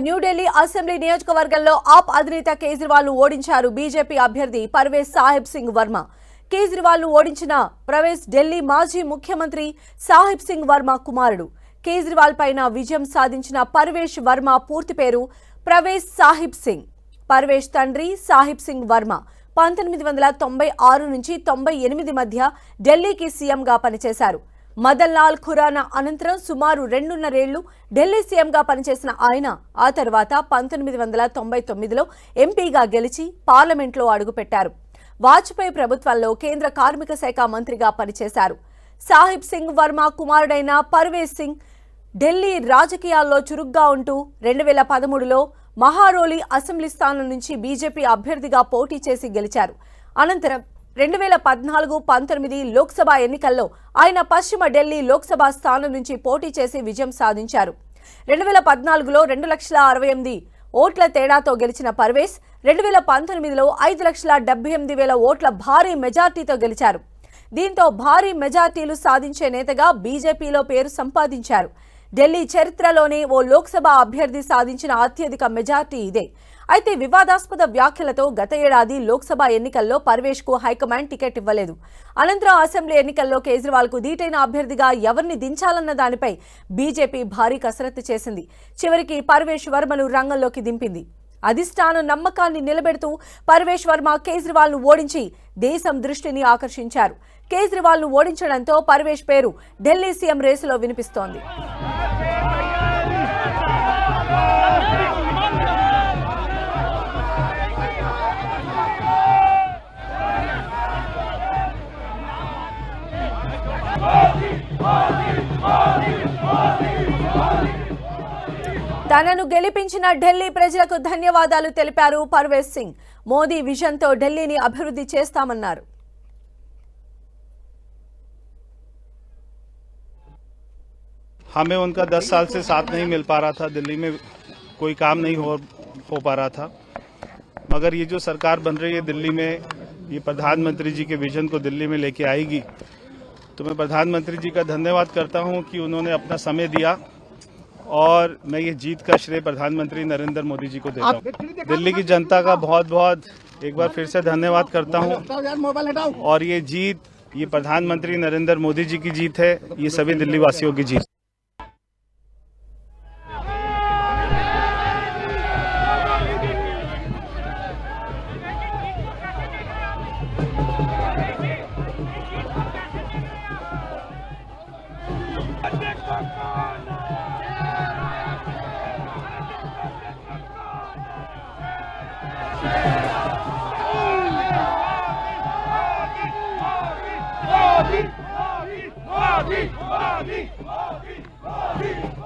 New Delhi assembly నియోజకవర్గంలో ఆప్ అధినేత కేజ్రీవాల్ ను ఓడించారు బీజేపీ అభ్యర్థి పర్వేజ్ సాహిబ్ సింగ్ వర్మ. కేజ్రీవాల్ ను ఓడించిన పర్వేజ్ ఢిల్లీ మాజీ ముఖ్యమంత్రి సాహిబ్ సింగ్ వర్మ కుమారుడు. కేజ్రీవాల్ పైన విజయం సాధించిన పర్వేజ్ వర్మ పూర్తి పేరు పర్వేజ్ సాహిబ్ సింగ్. పర్వేజ్ తండ్రి సాహిబ్ సింగ్ వర్మ 1996 నుంచి 98 మధ్య ఢిల్లీకి సీఎంగా పనిచేశారు. మదన్ లాల్ ఖురానా అనంతరం సుమారు 2.5 ఏళ్లు ఢిల్లీ సీఎంగా పనిచేసిన ఆయన ఆ తర్వాత 1999లో ఎంపీగా గెలిచి పార్లమెంట్లో అడుగుపెట్టారు. వాజ్పేయి ప్రభుత్వంలో కేంద్ర కార్మిక శాఖ మంత్రిగా పనిచేశారు. సాహిబ్ సింగ్ వర్మ కుమారుడైన పర్వేజ్ సింగ్ ఢిల్లీ రాజకీయాల్లో చురుగ్గా ఉంటూ 2013లో మహారోలి అసెంబ్లీ స్థానం నుంచి బీజేపీ అభ్యర్థిగా పోటీ చేసి గెలిచారు. అనంతరం 2014-19 లోక్సభ ఎన్నికల్లో ఆయన పశ్చిమ ఢిల్లీ లోక్సభ స్థానం నుంచి పోటీ చేసి విజయం సాధించారు. 2014లో 2,68,000 ఓట్ల తేడాతో గెలిచిన పర్వేజ్ 2019లో 5,78,000 ఓట్ల భారీ మెజార్టీతో గెలిచారు. దీంతో భారీ మెజార్టీలు సాధించే నేతగా బీజేపీలో పేరు సంపాదించారు. ఢిల్లీ చరిత్రలోనే ఓ లోక్సభ అభ్యర్థి సాధించిన అత్యధిక మెజార్టీ ఇదే. అయితే వివాదాస్పద వ్యాఖ్యలతో గత ఏడాది లోక్సభ ఎన్నికల్లో పర్వేజ్ కు హైకమాండ్ టికెట్ ఇవ్వలేదు. అనంతరం అసెంబ్లీ ఎన్నికల్లో కేజ్రీవాల్ కు ధీటైన అభ్యర్థిగా ఎవరిని దించాలన్న దానిపై బీజేపీ భారీ కసరత్తు చేసింది. చివరికి పర్వేజ్ వర్మను రంగంలోకి దింపింది. అధిష్టానం నమ్మకాన్ని నిలబెడుతూ పర్వేజ్ వర్మ కేజ్రీవాల్ ను ఓడించి దేశం దృష్టిని ఆకర్షించారు. కేజ్రీవాల్ ను ఓడించడంతో పర్వేజ్ పేరు ఢిల్లీ సీఎం రేసులో వినిపిస్తోంది. తనను గెలిపించిన ఢిల్లీ ప్రజలకు ధన్యవాదాలు తెలిపారు పర్వేజ్ సింగ్. మోదీ విజన్తో ఢిల్లీని అభివృద్ధి చేస్తామన్నారు. हमें उनका 10 साल से साथ नहीं मिल पा रहा था, दिल्ली में कोई काम नहीं हो पा रहा था, मगर ये जो सरकार बन रही है दिल्ली में, ये प्रधानमंत्री जी के विजन को दिल्ली में लेके आएगी। तो मैं प्रधानमंत्री जी का धन्यवाद करता हूं कि उन्होंने अपना समय दिया और मैं ये जीत का श्रेय प्रधानमंत्री नरेंद्र मोदी जी को देता हूँ। दिल्ली की जनता का बहुत बहुत एक बार फिर से धन्यवाद करता हूँ और ये जीत ये प्रधानमंत्री नरेंद्र मोदी जी की जीत है, ये सभी दिल्ली वासियों की जीत। Modi!